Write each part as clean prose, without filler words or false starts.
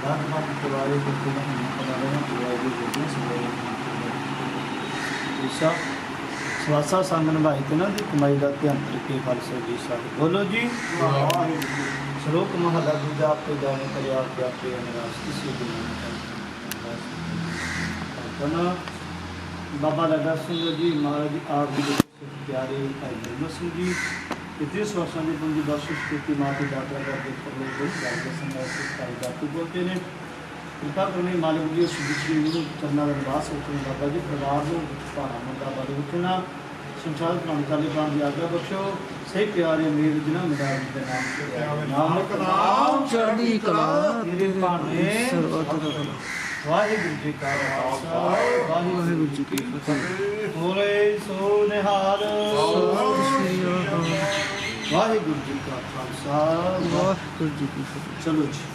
दात मात चलाए करते हैं हमारे में चलाए भी करते हैं सब ईशा ਸਵਾਸਾ ਸੰਗ ਨਿਭਾਈ ਤੇ ਨਾ ਦੀ ਕਮਾਈ ਦਾ ਧਿਆਨ ਤਰੀਕੇ ਫਲਸੋ ਜੀ ਸਾਹਿਬ ਬੋਲੋ ਜੀ ਸ਼ਲੋਕ ਮਹਲਾ ਦੂਜਾ ਆਪੇ ਜਾਣੇ ਕਰਿਆ ਆਪੇ ਆਪੇ ਅਨਰਾਸ ਕਿਸੇ ਦੀ ਆਪਣਾ ਬਾਬਾ ਲਗਾ ਸਿੰਘ ਜੀ ਮਹਾਰਾਜ ਜੀ ਆਪ ਜੀ ਦੇ ਪਿਆਰੇ ਭਾਈ ਜਰਮਨ ਸਿੰਘ ਜੀ ਇਤਨੇ ਸਵਾਸਾਂ ਦੀ ਪੰਜੀ ਬਖਸ਼ਿਸ਼ ਕੀਤੀ ਮਾਤੀ ਦਾਤਾ ਕਰਦੇ ਪਰਲੇ ਕੋਈ ਗੱਲ ਦੇ ਸੰਗਤ ਭਾਈ ਦਾਤੂ ਬੋਲਦੇ ਨੇ ਕਿਰਪਾ ਕਰਨੀ ਮਾਲਕ ਜੀ ਸੁਭਿਸ਼ਰੀ ਨੂੰ ਚਰਨਾਂ ਦਾ ਨਿਵਾਸ ਉਤਰੇ ਬਾਬਾ ਜੀ ਪਰਿਵਾਰ ਨੂੰ ਭਾਣਾ ਮੰਦਾ ਬਾਰੇ ਉਠਣਾ ਸੰਸਾਰ ਪ੍ਰਾਣ ਕਾਲੇ ਪ੍ਰਾਣ ਦੀ ਆਗਿਆ ਬਖਸ਼ੋ ਸਹੀ ਪਿਆਰੇ ਮੇਰ ਜਿਨ੍ਹਾਂ ਮੇਰਾ ਦੇ ਨਾਮ ਨਾਨਕ ਨਾਮ ਚੜ੍ਹਦੀ ਕਲਾ ਤੇਰੇ ਭਾਣੇ ਸਰਬਤ ਦਾ ਭਲਾ। ਵਾਹਿਗੁਰੂ ਜੀ ਕਾ ਖਾਲਸਾ ਵਾਹਿਗੁਰੂ ਜੀ ਕੀ ਫਤਿਹ ਬੋਲੇ ਸੋ ਨਿਹਾਲ ਵਾਹਿਗੁਰੂ ਜੀ ਕਾ ਖਾਲਸਾ ਵਾਹਿਗੁਰੂ ਜੀ ਕੀ ਫਤਿਹ। ਚਲੋ ਜੀ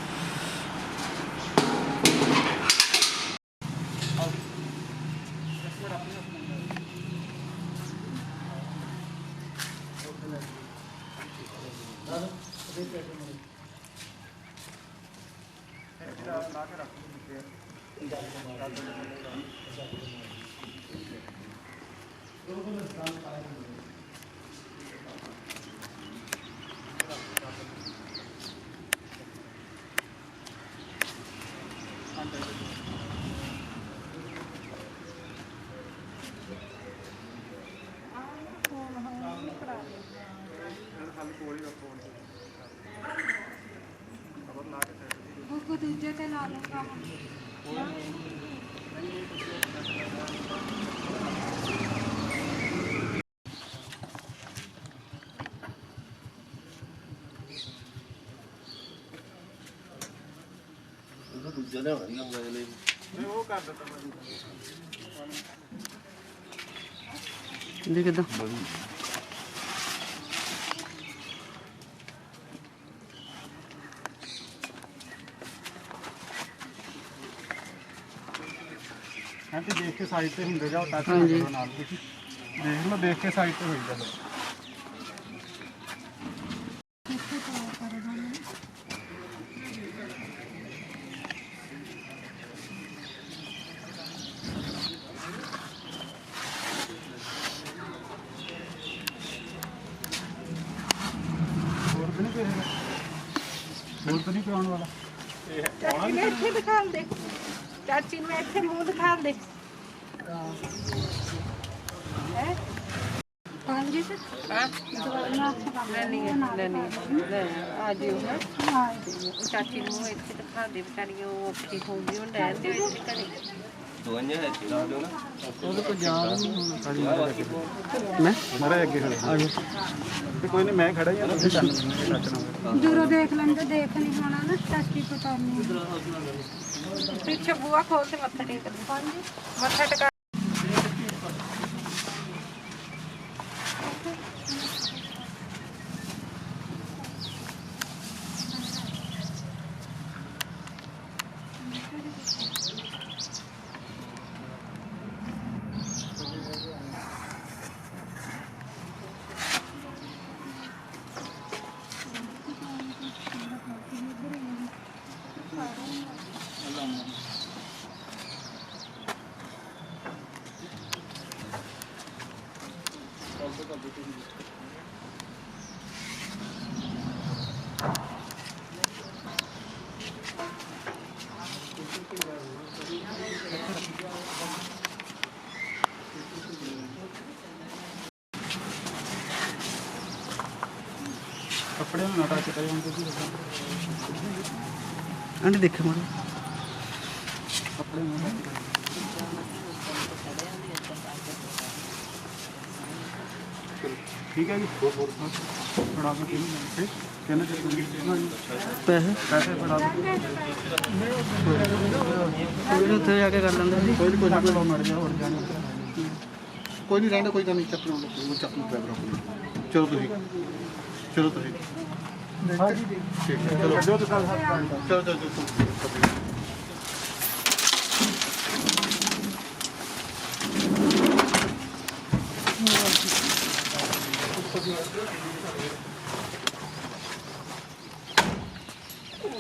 ਉਹ ਦੂਜੇ ਤੇ ਲਾ ਲੂੰਗਾ ਦੇ ਕਿਦਾਂ ਤੇ ਦੇਖ ਕੇ ਸਾਈਡ ਤੇ ਹੁੰਦੇ ਜਾਓ ਟੱਚ ਹਾਂਜੀ। ਕਰੋ ਨਾਲ ਤੁਸੀਂ ਦੇਖ ਲਓ ਦੇਖ ਕੇ ਸਾਈਡ ਤੇ ਹੋਈ ਜਾਓ ਹੋਰ ਤਾਂ ਨਹੀਂ ਕਿਸੇ ਹੋਰ ਤਾਂ ਨਹੀਂ ਕਰਾਉਣ ਵਾਲਾ ਚਾਚੀ ਨੇ ਇੱਥੇ ਦਿਖਾ ਦੇ ਚਾਚੀ ਨੂੰ ਇੱਥੇ ਮੂੰਹ ਦਿਖਾ ਦੇ ਹੈ ਹਾਂਜੀ ਸਰ ਹਾਂ ਲੈਣੀ ਲੈ ਆ ਜਿਓ ਹਾਂ ਚਾਚੀ ਨੂੰ ਇੱਥੇ ਦਿਖਾ ਦੇ ਵਿਚਾਰੀ ਉਹ ਔਖੀ ਹੋਊਗੀ ਉਹ ਲੈ ਦੇ ਇੱਥੇ ਘਰੇ ਉਹਦੇ ਕੋਲ ਜਾਣ ਨਹੀਂ ਹੋਣਾ ਮੈਂ ਮਾਰੇ ਅੱਗੇ ਖੜੇ ਆ ਜਾਓ ਤੇ ਕੋਈ ਨਹੀਂ ਮੈਂ ਖੜਾ ਹੀ ਆ ਤੁਸੀਂ ਟੱਚ ਨਾ ਦੂਰੋਂ ਦੇਖ ਲੈਂਦੇ ਦੇਖ ਨਹੀਂ ਹੋਣਾ ਨਾ ਚਾਚੀ ਕੋ ਕਰਨੀ ਪਿੱਛੇ ਬੂਆ ਖੋਲ ਕੇ ਮੱਥਾ ਟੇਕ ਦੇ ਹਾਂਜੀ ਮੱਥਾ ਟੇਕ ਕੱਪੜੇ ਨੂੰ ਨਾ ਟੱਚ ਕਰਿਓ ਹੁਣ ਤੁਸੀਂ ਆਂਟੀ ਦੇਖੋ ਮਾੜਾ ਕੱਪੜੇ ਨੂੰ ਨਾ touch ਕਰਿਓ। ਠੀਕ ਹੈ ਜੀ ਹੋਰ ਫੜਾ ਦੋ ਠੀਕ ਕਹਿੰਦੇ ਪੈਸੇ ਪੈਸੇ ਫੜਾ ਦੋ ਕੋਈ ਨਹੀਂ ਉੱਥੇ ਜਾ ਕੇ ਕਰ ਲੈਂਦੇ ਕੋਈ ਕੋਈ ਚੱਕ ਲਓ ਮੜ ਜਾ ਹੋਰ ਜਾਣਾ ਕੋਈ ਨਹੀਂ ਰਹਿੰਦਾ ਕੋਈ ਗੱਲ ਨਹੀਂ ਚੱਕ ਲਓ ਉਹ ਚੱਕ ਲਓ ਡਰਾਈਵਰ ਕੋਲ ਚਲੋ ਤੁਸੀਂ ਠੀਕ ਹੈ ਚਲੋ ਜੋ ਤੁਸੀਂ ਚਲੋ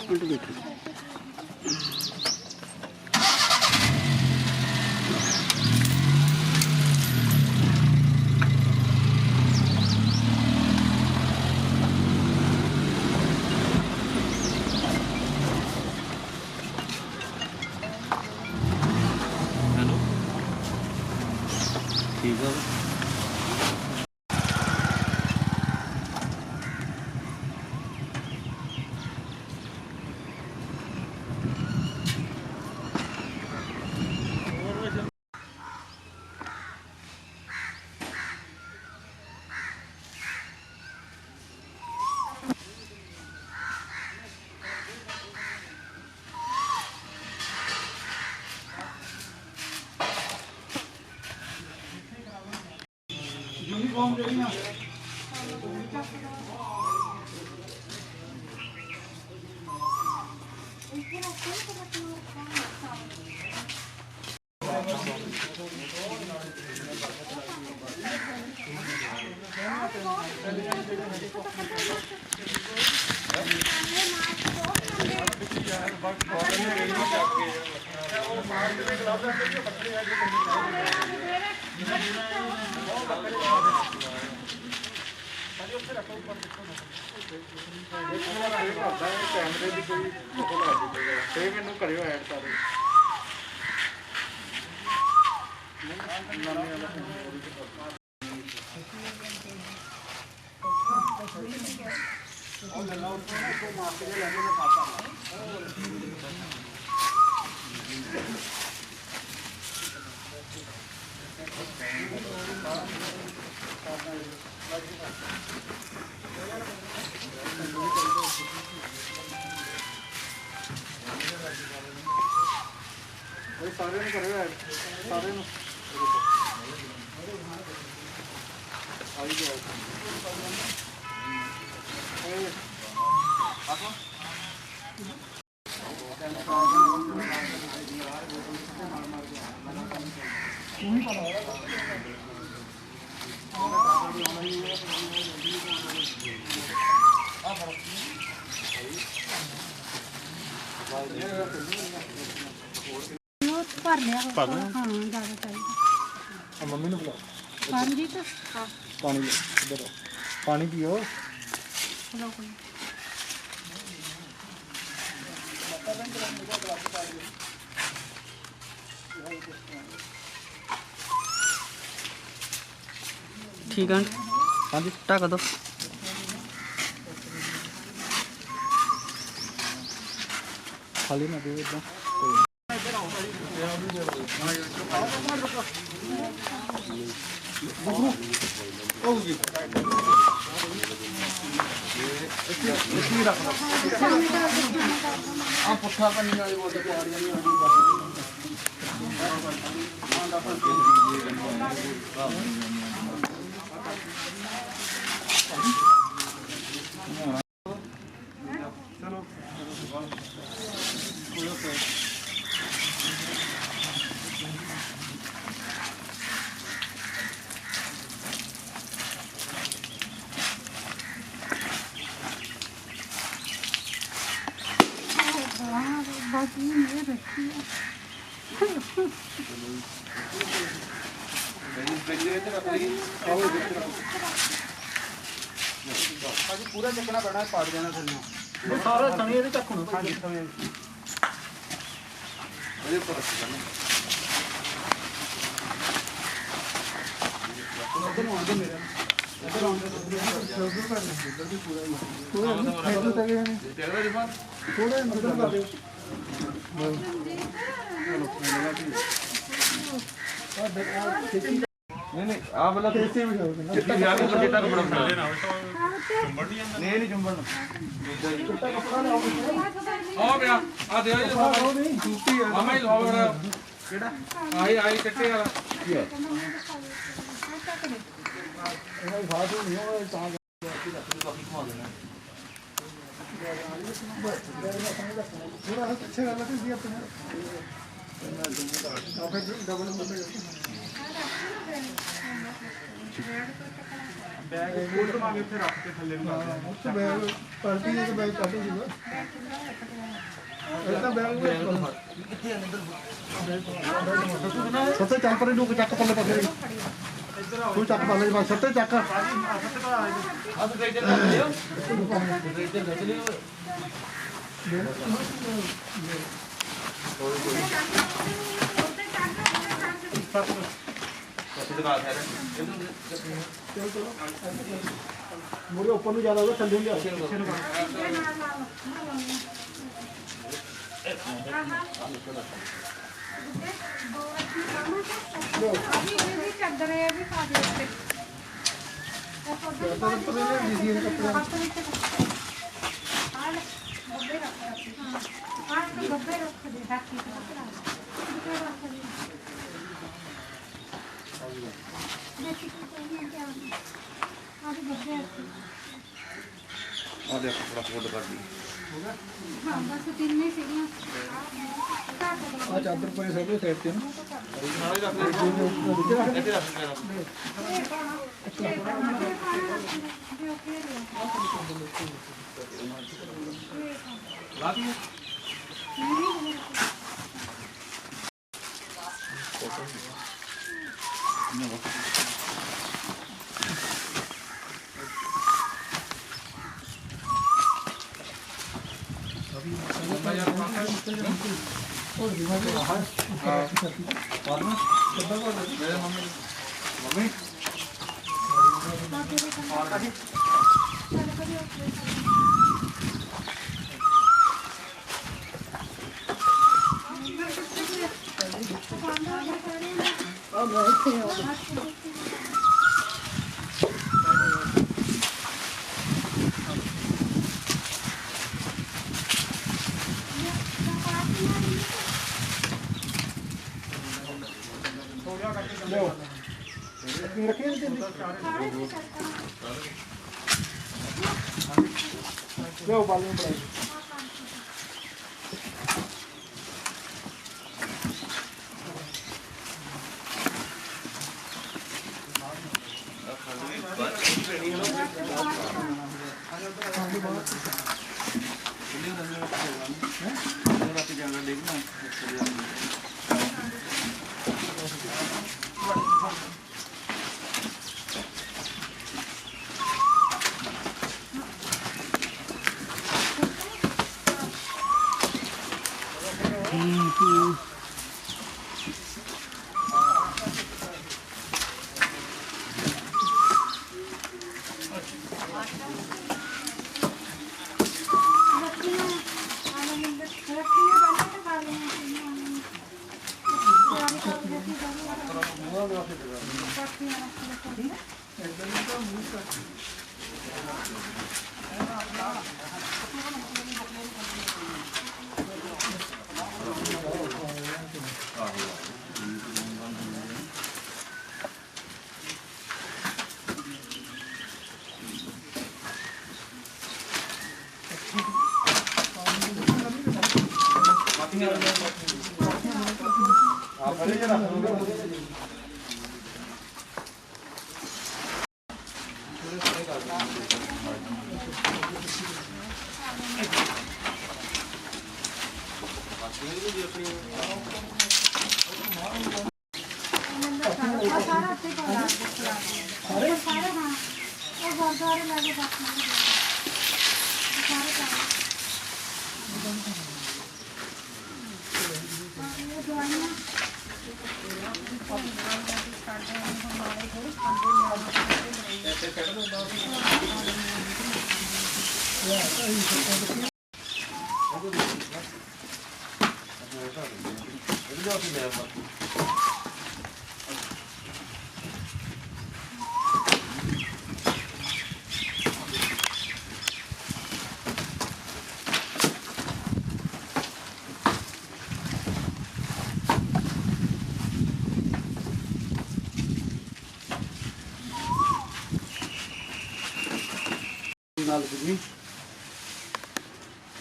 ਆਂਟੀ ਦੇਖੋ हेलो ठीक है यूनिफॉर्म ਜਿਹੜੀਆਂ ਕੈਮਰੇ ਦੀ ਕੋਈ ਫੋਟੋ ਲਾ ਦਿਓ ਤੇ ਮੈਨੂੰ ਕਰਿਓ ਐਡ ਸਾਰੇ सारे करो ऐड सारे ਭਰ ਲਿਆ ਹਾਂ ਜ਼ਿਆਦਾ ਚਾਹੀਦਾ मम्मी ने बुला ਹਾਂਜੀ ਤਾਂ ਹਾਂ पानी इधर पानी पियो ਚਲੋ ਕੋਈ ठीक है हाँ जी ढक दो खाली ना दियो इतना पुट्ठा करने वाली बोलते बाकी ये रखी है पूरा चकना पैना पाट जाना थल्ले सारा सनी ਇਹਦੇ ਚੱਕ ਹੁਣ ਭਾਜੀ ਇਹਦੇ ਪਰ ਉਧਰ ਨੂੰ ਆਉਂਦੇ ਮੇਰੇ ਇਧਰ ਆਉਂਦੇ ਉਧਰ ਕਰ ਉਧਰ ਵੀ ਪੂਰਾ ਹੀ ਪੂਰਾ ਫੇਰ ਤੱਕ ਜਾਣੇ ਤੇਰਾ ਰਿਫਾਨ ਥੋੜਾ ਅੰਦਰ ਕਰ ਦਿਓ नहीं नहीं आप वाला कैसे भी हो जितना ज्यादा तो जितना कपड़ा बना लेना चुंबड़ नहीं नहीं चुंबड़ चिट्टा कपड़ा ना हो गया आ दे ये नहीं सूती है मामा ही हो गया केड़ा आई आई चिट्टे वाला ये ਇਹ ਬਾਤ ਨਹੀਂ ਹੋਵੇ ਤਾਂ ਕਾਫੀ ਘੁਮਾ ਦੇਣਾ ਥੋੜਾ ਅੱਛਾ ਗੱਲ ਹੈ ਜੀ ਆਪਣੇ ਕਾਫੀ ਡਬਲ ਬੰਦੇ बैग फोल्डर मांगे थे रख के थल्ले में उत्ते बैग पार्टी के बैग काटो जी ਸੱਤੇ ਚੱਲ ਪਰੇ ਨੂੰ ਚੱਕ ਪੱਲੇ ਪਾਸੇ ਤੂੰ ਚੱਕ ਪੱਲੇ ਪਾਸੇ ਸੱਤੇ ਚੱਕ ਮੋਰੇ ਉੱਪਰ ਨੂੰ ਜ਼ਿਆਦਾ ਉਹਦਾ ਥੱਲੇ ਨੂੰ ਚਾਦਰ ਪਰੇ ਸਭ ਸਾਈਡ ਤੇ ਲਿਓ ਬਾਲੇ ਨੂੰ ਬਣਾਈ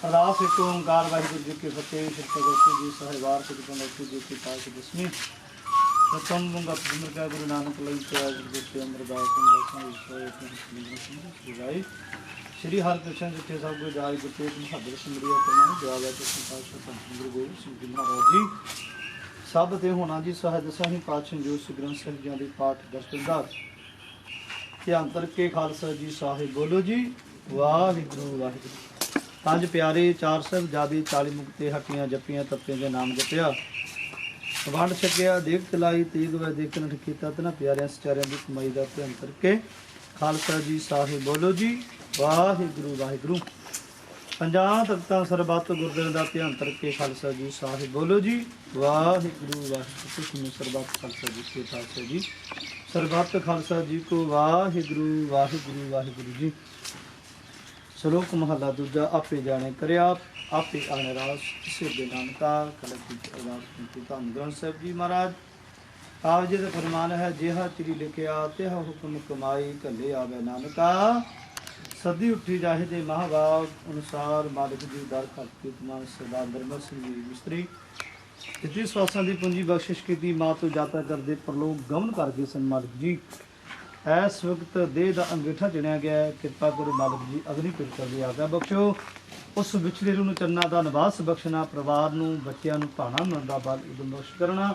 अरदास एक ओंकार वाहिगुरु जी के फतेह श्री भगवती जी साहिबार श्री पंडित जी की पास दसवीं प्रथम गंगा प्रथम का गुरु नानक लई त्याग गुरु अमरदास श्री हरकृष्ण जिथे सब गुरु जाय गुरतेज मुहब्बत सिमरिया करना जवाब है तो संताप संत गुरु गोबिंद सिंह जी महाराज जी सब ते होना जी सहज सही पातशाह जो श्री ग्रंथ ਸਾਹਿਬ जी दी पाठ दस्तदार ਧਿਆਨ ਕਰਕੇ ਖਾਲਸਾ ਜੀ ਸਾਹਿਬ ਬੋਲੋ ਜੀ ਵਾਹਿਗੁਰੂ ਵਾਹਿਗੁਰੂ। ਪੰਜ ਪਿਆਰੇ ਚਾਰ ਸਾਹਿਬਜ਼ਾਦੇ 40 ਮੁਕਤੇ ਹੱਟੀਆਂ ਜੱਪੀਆਂ ਤੱਪੇ ਦੇ ਨਾਮ ਜਪਿਆ ਵੰਡ ਛਕਿਆ ਦੇਖ ਤਲਾਈ ਤੀਗ ਵੇ ਦੇਖਣ ਕੀਤਾ ਤਨਾ ਪਿਆਰਿਆਂ ਸਚਾਰਿਆਂ ਦੀ ਕਮਾਈ ਦਾ ਧਿਆਨ ਕਰਕੇ ਖਾਲਸਾ ਜੀ ਸਾਹਿਬ ਬੋਲੋ ਜੀ ਵਾਹਿਗੁਰੂ ਵਾਹਿਗੁਰੂ। ਪੰਜਾਂ ਤਖਤਾਂ ਸਰਬੱਤ ਗੁਰਦਿਆਂ ਦਾ ਧਿਆਨ ਕਰਕੇ ਖਾਲਸਾ ਜੀ ਸਾਹਿਬ ਬੋਲੋ ਜੀ ਵਾਹਿਗੁਰੂ ਵਾਹਿਗੁਰੂ। ਤੁਸੀਂ ਸਰਬੱਤ ਖਾਲਸਾ ਜੀ ਕੇ ਖਾਲਸਾ ਜੀ ਸਰਬੱਤ ਖਾਲਸਾ ਜੀ ਕੋ ਵਾਹਿਗੁਰੂ ਵਾਹਿਗੁਰੂ ਵਾਹਿਗੁਰੂ ਜੀ। ਸ਼ਲੋਕ ਮਹਲਾ ਦੂਜਾ ਆਪੇ ਜਾਣੇ ਕਰਿਆ ਆਪੇ ਆਣੇ ਰਾਸ ਕਿਸੇ ਦੇ ਨਾਨਕਾ ਕਲਕੀ ਅਰਦਾਸ ਕੀਤੀ। ਧੰਨ ਗ੍ਰੰਥ ਸਾਹਿਬ ਜੀ ਮਹਾਰਾਜ ਆਪ ਜੀ ਦਾ ਫਰਮਾਨ ਹੈ ਜਿਹਾ ਚਿਰੀ ਲਿਖਿਆ ਤਿਹਾ ਹੁਕਮ ਕਮਾਈ ਕੱਲੇ ਆਵੇ ਨਾਨਕਾ ਸਦੀ ਉੱਠੀ ਜਾਹੇ ਦੇ ਮਹਾਵਾਗ ਅਨੁਸਾਰ ਮਾਲਕ ਜੀ ਦਰ ਖੱਤੀ ਤਮਾਨ ਸਰਦਾਰ ਦਰਬਾਰ ਸਿੰਘ ਜੀ ਮਿਸਤਰੀ ਜਿੱਤੀ ਸਵਾਸਾਂ ਦੀ ਪੂੰਜੀ ਬਖਸ਼ਿਸ਼ ਕੀਤੀ ਮਾਂ ਤੋਂ ਜਾਤਾ ਕਰਦੇ ਪਰਲੋਕ ਗਮਨ ਕਰ ਗਏ ਸਨ। ਮਾਲਕ ਜੀ ਇਸ ਵਕਤ ਦੇਹ ਦਾ ਅੰਗੀਠਾ ਚਿਣਿਆ ਗਿਆ ਹੈ, ਕਿਰਪਾ ਕਰੋ ਮਾਲਕ ਜੀ ਅਗਨੀ ਕਿਰਪਾ ਦੀ ਆਗਾ ਬਖਸ਼ੋ। ਉਸ ਵਿਛੜੇ ਨੂੰ ਚੰਨਾ ਦਾ ਨਿਵਾਸ ਬਖਸ਼ਣਾ ਪਰਿਵਾਰ ਨੂੰ ਬੱਚਿਆਂ ਨੂੰ ਭਾਣਾ ਮਨ ਦਾ ਬਲ ਉਦਮ ਬਖਸ਼ ਕਰਨਾ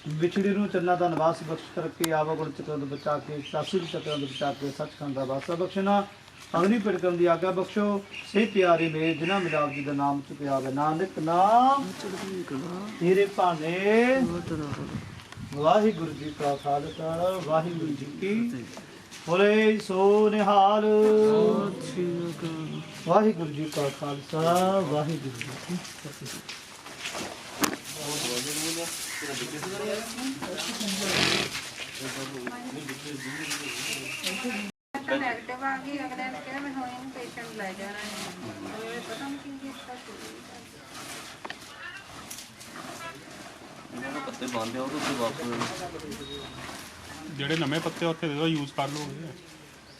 ਵਿਛੜੇ ਨੂੰ ਚੰਨਾ ਦਾ ਨਿਵਾਸ ਬਖਸ਼ ਕਰਕੇ ਆਵਾਗੁਣ ਚੱਕਰਾਂ ਤੋਂ ਬਚਾ ਕੇ ਸਾਸੀ ਚੱਕਰਾਂ ਤੋਂ ਬਚਾ ਕੇ ਸੱਚਖੰਡ ਦਾ ਵਾਸਾ ਬਖਸ਼ਣਾ ਅਗਨੀ ਪਿੜਕਣ ਦੀ ਆਗਾ ਬਖਸ਼ੋ। ਸੇ ਪਿਆਰੇ ਮੇ ਜਿਨ੍ਹਾਂ ਮਿਲਾਪ ਜੀ ਦਾ ਨਾਮ ਚੁਕਿਆ ਵੇ ਨਾਨਕ ਨਾਮ ਤੇਰੇ ਭਾਣੇ। ਵਾਹਿਗੁਰੂ ਜੀ ਕਾ ਖਾਲਸਾ ਵਾਹਿਗੁਰੂ ਜੀ ਕੀ ਬੋਲੇ ਸੋ ਨਿਹਾਲ। ਵਾਹਿਗੁਰੂ ਜੀ ਕਾ ਖਾਲਸਾ ਵਾਹਿਗੁਰੂ ਜੀ ਕੀ ਫਤਿਹ। ਨੈਗੇਟਿਵ ਆ ਗਈ ਅਗਲੇ ਨੇ ਕਿਹਾ ਮੈਂ ਹੁਣ ਇਹਨੂੰ ਪੇਸ਼ੈਂਟ ਲੈ ਜਾਣਾ ਹੈ ਪਤਾ ਨਹੀਂ ਕੀ ਕੀਤਾ ਇਹਨਾਂ ਨੂੰ ਪੱਤੇ ਬੰਨਦੇ ਆ ਉਹ ਤੋਂ ਵਾਪਸ ਜਿਹੜੇ ਨਵੇਂ ਪੱਤੇ ਉੱਥੇ ਦੇ ਦੋ ਯੂਜ਼ ਕਰ ਲਓਗੇ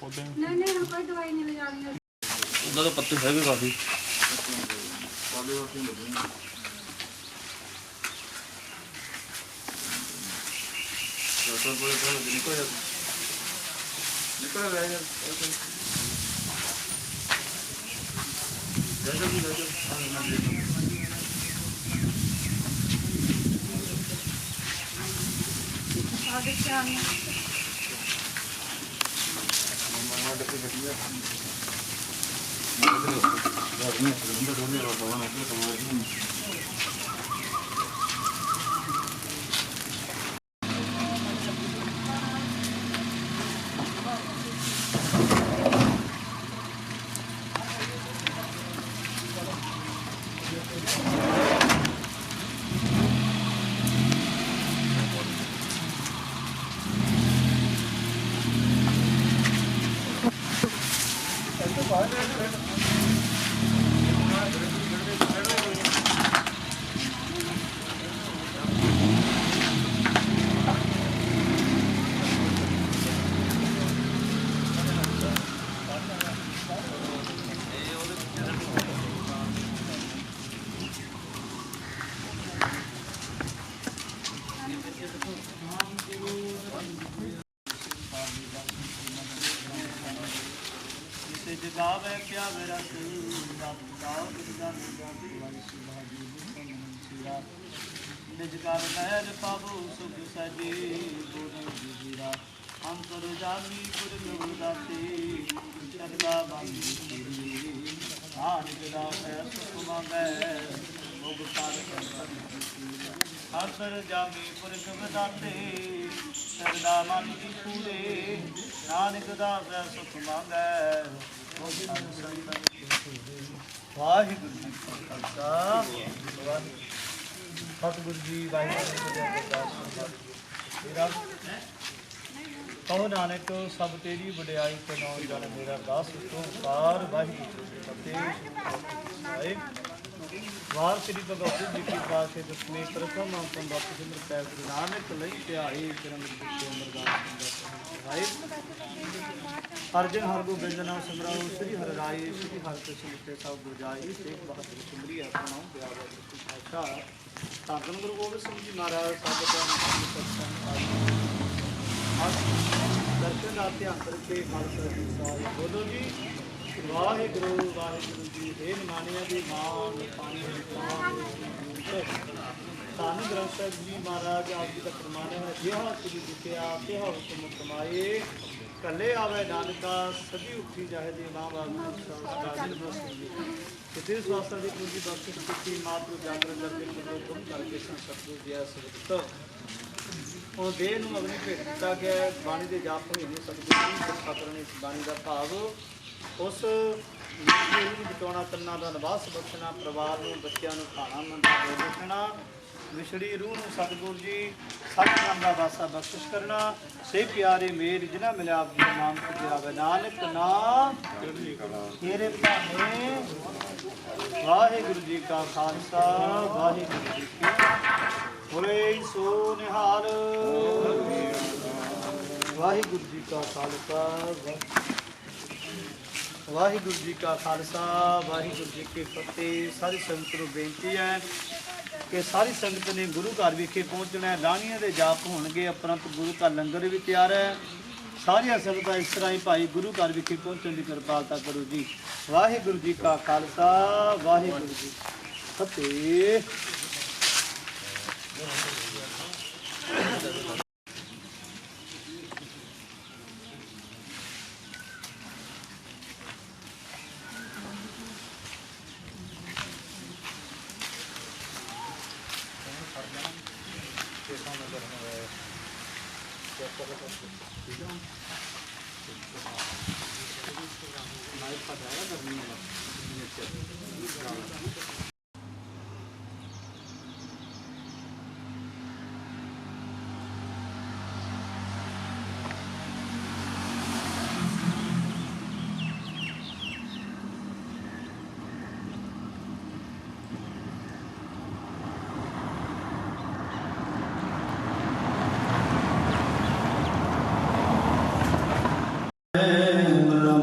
ਉਹਦੇ ਨਹੀਂ ਹੁਣ ਕੋਈ ਦਵਾਈ ਨਹੀਂ ਲਿਜਾਣੀ ਉਹਨਾਂ ਦੇ ਪੱਤੇ ਹੈਗੇ ਕਾਫੀ ਆਗੇ ਧਿਆਨ ਜਗਾਵੇ ਪਿਆ ਮੇਰਾ ਦਿਲ ਰੱਬ ਦਾ ਗੁਰਦਾਨ ਗਾਦੀ ਵਾਸੀ ਬਾਜੀ ਸਿਰਾ ਨਿਜ ਕਰ ਮਹਿਰ ਪਾਵੋ ਸੁਖ ਸਜੀ ਗੁਰੂ ਜੀਰਾ ਅੰਤਰ ਜਾਮੀ ਗੁਰ ਗੁਰਦਾਤੇ ਚਰਦਾ ਬਾਜੀ ਤੇਰੀ ਆਨਿਕ ਦਾ ਹੈ ਸੁਖ ਮੰਗੈ ਮੁਗ ਕਰ ਅੰਤਰ ਜਾਮੀ ਗੁਰ ਗੁਰਦਾਤੇ ਚਰਦਾ ਮਨ ਦੀ ਪੂਰੇ ਨਾਨਕ ਦਾ ਹੈ ਸੁਖ ਮੰਗੈ ਵਾਹਿਗੁਰੂ ਜੀ ਕਾ ਖਾਲਸਾ ਸਤਿਗੁਰੂ ਜੀ ਵਾਹਿਗੁਰੂ ਜੀ ਕੀ ਫਤਿਹ। ਕਹੋ ਨਾਨਕ ਸਭ ਤੇਰੀ ਵਡਿਆਈ ਤੇ ਨਾਮ ਜਨ ਮੇਰਾ ਦਾਸ ਤੋਂ ਕਾਰ ਵਾਹਿਗੁਰੂ ਜੀ ਕੀ ਫਤਿਹ। ਵਾਰ ਸ੍ਰੀ ਭਗਵਤ ਜੀ ਕੀ ਪਾਸੇ ਦਸਵੇਂ ਪ੍ਰਥਮ ਅੰਤਮ ਵਕਤ ਸਿਮਰ ਪੈ ਗੁਰੂ ਨਾਨਕ ਲਈ ਧਿਆਈ ਕਰਮ ਦਿੱਤੇ ਅਮਰਦਾਸ ਅਰਜਨ ਹਰ ਗੋਬਿੰਦ ਨਾਮ ਸਿਮਰਾਓ ਸ੍ਰੀ ਹਰਿ ਰਾਏ ਸ੍ਰੀ ਹਰਿ ਕ੍ਰਿਸ਼ਨ ਤੇ ਸਭ ਗੁਰਜਾਈ ਸੇਖ ਬਹਾਦਰ ਸਿਮਰੀ ਆਪਣਾ ਪਿਆਰਾ ਗੁਰੂ ਪਾਤਸ਼ਾਹ ਧੰਨ ਗੁਰੂ ਗੋਬਿੰਦ ਸਿੰਘ ਜੀ ਮਹਾਰਾਜ ਸਾਹਿਬ ਦਾ ਸਤਸੰਗ ਆਈ ਦਰਸ਼ਨ ਦਾ ਧਿਆਨ ਕਰਕੇ ਖਾਲਸਾ ਜੀ ਸਾਹਿਬ ਬੋਲੋ ਜੀ ਵਾਹਿਗੁਰੂ ਵਾਹਿਗੁਰੂ ਜੀ ਇਹ ਨਿਮਾਣਿਆਂ ਦੀ ਮਾਨ ਪਾਣੀ ਸਾਨੂੰ ਗ੍ਰੰਥ ਸਾਹਿਬ ਜੀ ਮਹਾਰਾਜ ਆਪ ਜੀ ਦਾ ਫਰਮਾਨ ਹੈ ਜਿਹਾ ਤੁਝੀ ਦਿੱਤਿਆ ਤਿਹਾ ਹੁਕਮ ਕਮਾਏ ਕੱਲੇ ਆਵੇ ਨਾਨਕਾ ਸਦੀ ਉੱਠੀ ਜਾਏ ਦੀ ਮਾਂ ਬਾਪ ਰਾਜਨ ਬਸੀ ਕਿਤੇ ਸਵਾਸਾਂ ਦੀ ਪੂਰੀ ਬਖਸ਼ਿਸ਼ ਕੀਤੀ ਮਾਤਰੂ ਜਾਗਰਣ ਕਰਕੇ ਮਨੋ ਗੁਮ ਕਰਕੇ ਸੰਸਤੂ ਜਿਆ ਸਤਿ ਉਹ ਦੇਹ ਨੂੰ ਅਗਨੀ ਭੇਟ ਦਿੱਤਾ ਗਿਆ ਬਾਣੀ ਦੇ ਜਾਪ ਹੋ ਨਹੀਂ ਸਕਦੇ ਸਤਿਗੁਰੂ ਨੇ ਇਸ ਬਾਣੀ ਦਾ ਭਾਵ ਉਸ ਨੂੰ ਬਚਾਉਣਾ ਕੰਨਾਂ ਦਾ ਨਿਵਾਸ ਬਖਸ਼ਣਾ ਪਰਿਵਾਰ ਨੂੰ ਬੱਚਿਆਂ ਨੂੰ ਖਾਣਾ ਮੰਦਰ ਬਖਸ਼ਣਾ ਵਿਛੜੀ ਰੂਹ ਨੂੰ ਸਤਿਗੁਰੂ ਜੀ ਸਤਿਨਾਮ ਦਾ ਵਾਸਾ ਬਖਸ਼ਿਸ਼ ਕਰਨਾ ਸੇ ਪਿਆਰੇ ਮੇਰ ਜਿਨ੍ਹਾਂ ਮਿਲਿਆ ਆਪ ਜੀ ਨਾਮ ਤੇ ਆਵੇ ਨਾਨਕ ਨਾਮ ਤੇਰੇ ਭਾਣੇ ਵਾਹਿਗੁਰੂ ਜੀ ਕਾ ਖਾਲਸਾ ਵਾਹਿਗੁਰੂ ਜੀ ਕੀ ਬੋਲੇ ਸੋ ਨਿਹਾਲ ਵਾਹਿਗੁਰੂ ਜੀ ਕਾ ਖਾਲਸਾ ਵਾਹਿਗੁਰੂ ਜੀ ਕਾ ਖਾਲਸਾ ਵਾਹਿਗੁਰੂ ਜੀ ਕੀ ਫਤਿਹ। ਸਾਰੀ ਸੰਗਤ ਨੂੰ ਬੇਨਤੀ ਹੈ ਕਿ ਸਾਰੀ ਸੰਗਤ ਨੇ ਗੁਰੂ ਘਰ ਵਿਖੇ ਪਹੁੰਚਣਾ ਹੈ। ਲਾਣੀਆਂ ਦੇ ਜਾਪ ਹੋਣਗੇ ਉਪਰੰਤ ਗੁਰੂ ਘਰ ਲੰਗਰ ਵੀ ਤਿਆਰ ਹੈ। ਸਾਰੀਆਂ ਸੰਗਤਾਂ ਇਸ ਤਰ੍ਹਾਂ ਹੀ ਭਾਈ ਗੁਰੂ ਘਰ ਵਿਖੇ ਪਹੁੰਚਣ ਦੀ ਕਿਰਪਾਲਤਾ ਕਰੋ ਜੀ। ਵਾਹਿਗੁਰੂ ਜੀ ਕਾ ਖਾਲਸਾ ਵਾਹਿਗੁਰੂ ਜੀ ਫਤਿਹ।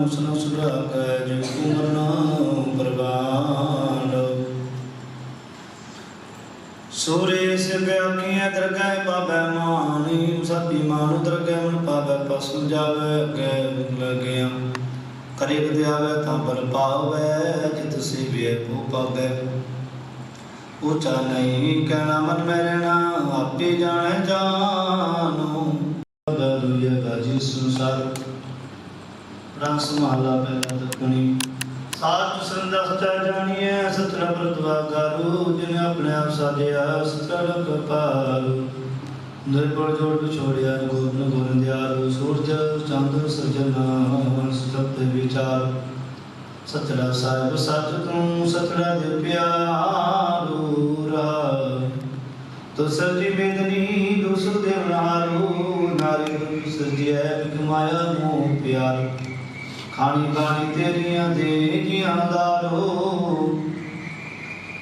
ਮੁਸਨਾ ਸੁਭਾਗ ਜਿ ਕੁਮਰਨਾ ਪ੍ਰਵਾਨ ਸੂਰੇ ਸਿਵਿਆ ਕੀਆਂ ਦਰਗਾਹ ਪਾਵੈ ਮਾਨੀ ਸਾਡੀ ਮਾਨ ਦਰਗਾਹ ਮਨ ਪਾਵੈ ਪਸੁ ਜਾਵੇ ਗੈ ਲਗਿਆ ਕਰੇ ਦਿਆਵੇ ਤਾਂ ਬਲ ਪਾਵੈ ਜਿਤ ਸੇਵਿਆ ਭੂ ਪਾਵੈ ਉੱਚਾ ਨਹੀਂ ਕਹਿਣਾ ਮਨ ਮੈਂ ਰਹਿਣਾ ਆਪੇ ਜਾਣੈ ਜਾਨੂ ਬਦਲੁ ਬਾਜੀ ਸੰਸਾਰ ਰੰਗ ਸੰਭਾਲਾ ਪਹਿਲਾ ਦਕਣੀ ਸਾਚ ਸੰਦਾ ਸਚਾ ਜਾਣੀਐ ਸਤਿ ਪ੍ਰਤਵਾ ਗਾਰੂ ਜਿਨੇ ਆਪਣੇ ਆਪ ਸਾਧਿਆ ਸਤਿ ਕਪਾਲ ਨਿਰਭਰ ਜੋੜ ਵਿਛੋੜਿਆ ਗੋਬਨ ਗੁਣ ਦਿਆਲ ਸੂਰਜ ਚੰਦ ਸਜਨਾ ਸਤਿ ਵਿਚਾਰ ਸਤਿੜਾ ਸਾਹਿਬ ਸੱਚ ਤੂੰ ਸਤਿੜਾ ਦੇ ਪਿਆਰੂ ਰਾ ਤੋ ਸਰਜੀ ਬੇਦਨੀ ਦੁਸੁ ਦੇਵਨਾਰੂ ਨਾਰੀ ਦੁਖ ਸਰਜਿਐ ਬਿਕ ਮਾਇਆ ਮੋਹ ਪਿਆਰ ਖਾਣੀ ਬਾਣੀ ਤੇਰੀਆਂ ਦੇ ਜੀਆਂ ਦਾਰੋ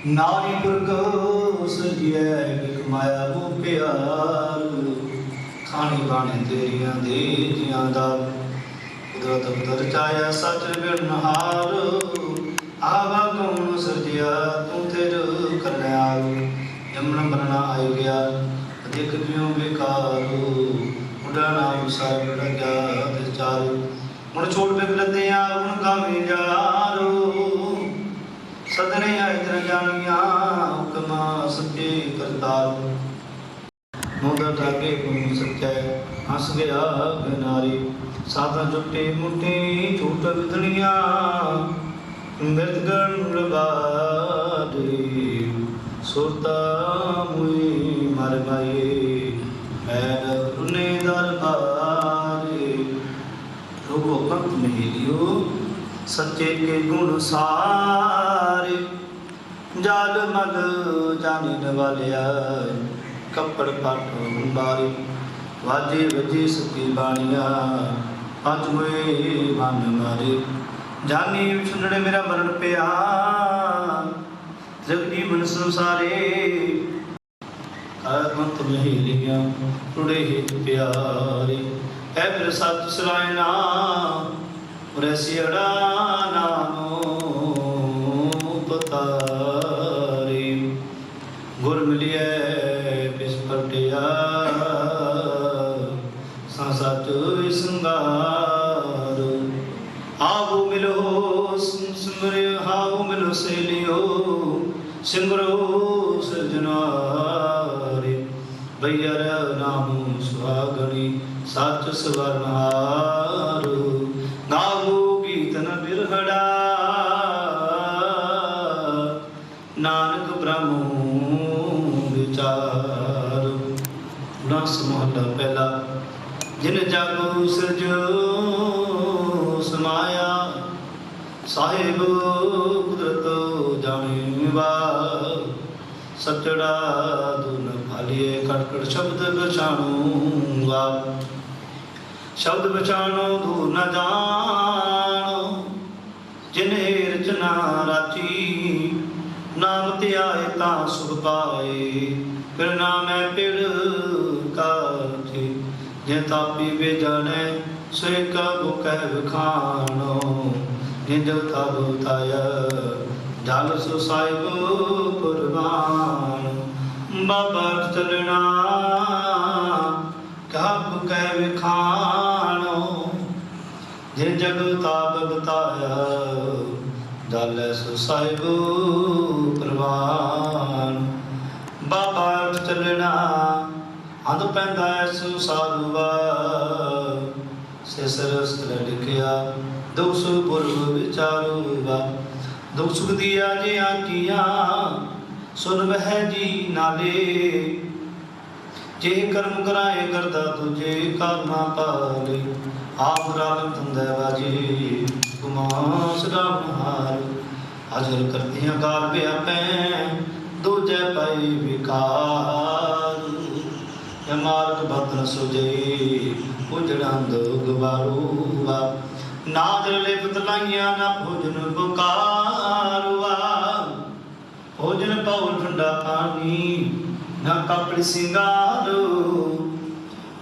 ਨਾਰੀ ਪੁਰਖ ਸਰਜਿਐ ਬਿਕ ਮਾਇਆ ਮੋਹ ਪਿਆਰ ਖਾਣੀ ਬਾਣੀ ਤੇਰੀਆਂ ਦੇ ਜੀਆਂ ਦਾਰੋ ਕੁਦਰਤ ਅਵਤਰ ਚਾਇਆ ਸੱਚ ਬਿਰਨਹਾਰ ਆਵਾ ਕੌਣ ਸਰਜਿਆ ਤੂੰ ਤੇਰ ਕਲਿਆਣ ਜਮਨ ਬਰਨਾ ਆਇ ਗਿਆ ਅਧਿਕ ਜਿਉ ਬੇਕਾਰੂ ਉਡਾਣਾ ਉਸਾਰ ਬੜਿਆ ਤੇ ਚਾਰੂ ਹੁਣ ਛੋੜ ਪੇ ਬਲਦਿਆ ਹੁਣ ਗਾਵੇਂ ਜਾਰੂ ਸਦਨੇ ਆਇ ਤਰ ਜਾਣੀਆਂ ਹੁਕਮਾ ਸੱਚੇ ਕਰਤਾਰ ਮੋਦਾ ਟਾਕੇ ਕੋ ਸੱਚੈ ਹੱਸ ਗਿਆ ਬਨਾਰੀ ਸਾਧਾ ਜੁੱਟੇ ਮੁੱਠੀ ਝੂਠ ਵਿਦਣੀਆਂ ਮਿਰਦਗਣ ਲਬਾਦੇ ਸੁਰਤਾ ਮੁਈ ਮਰ ਗਏ ਐ ਰੁਨੇ ਦਰਬਾਰੇ ਰੋਗੋ ਭਗਤ ਮਹੀਲਿਓ ਸੱਚੇ ਕੇ ਗੁਣ ਸਾਰੇ ਜਲ ਮਗ ਜਾਣੀ ਨਵਾਲਿਆ ਕੱਪੜ ਪਾਠ ਬਾਰੇ ਵਾਜੇ ਵਜੇ ਸਤੀ ਬਾਣੀਆਂ ਪੰਜ ਹੋਏ ਮਨ ਮਾਰੇ ਜਾਨੀ ਵਿਛੜਨੇ ਮੇਰਾ ਮਰਨ ਪਿਆ ਜਗਦੀ ਮਨ ਸੰਸਾਰੇ ਆਤਮਤ ਮਹੀਲੀਆਂ ਟੁੜੇ ਹੀ ਪਿਆਰੇ ਐ ਫਿਰ ਸਤ ਸਰਾਇਣਾ ਰਸਿਆੜਾ ਨਾਮੋ ਪਤਾਰੇ ਗੁਰ ਮਿਲਿਐ ਬਿਸ ਪਟਿਆ ਸਾ ਸਚ ਸੰਗਾਰ ਆਵੋ ਮਿਲੋ सिमरो सजनारे भैयर नाम सुहागणी सच स्वर्णहारो गावो कीर्तन बिरहड़ा नानक ब्रह्मो विचार। दस महला पहला जिन जागो सजो समाया साहिब कुदरत जानेवा सचड़ा दुन भालिए कटकट शब्द बचाणूंगा शब्द बचाणो दूर न जानो जिन्हें रचना राची नाम ते आए ता सुख पाए फिर नाम है पिड़ काठी जे तापी बेजाने सोए का बुकह बखानो निज था बुताया जाल सो साहिब कुर्बान बाबा चलना कब कह विखानो जे जग ताब बताया जाल सो साहिब कुर्बान बाबा चलना हंद पैंदा सो सारुआ सिसरस लिखिया दुख सुख पूर्व विचारूगा दुख सुख दिया जे आकिया सुन वह जी नाले जे कर्म कराए करदा तुझे कर्मा पाले आप राम तंदे बाजी कुमास राम हार हाजर करते हैं कार व्यापै दूजे पाई विकार मार्ग भद्र सुजे उजड़ा दो गवारूवा नादर लिपत लाइया ना भोजन बुकारुआ भोजन पाओ ठंडा पानी ना कपड़ी सिंगारो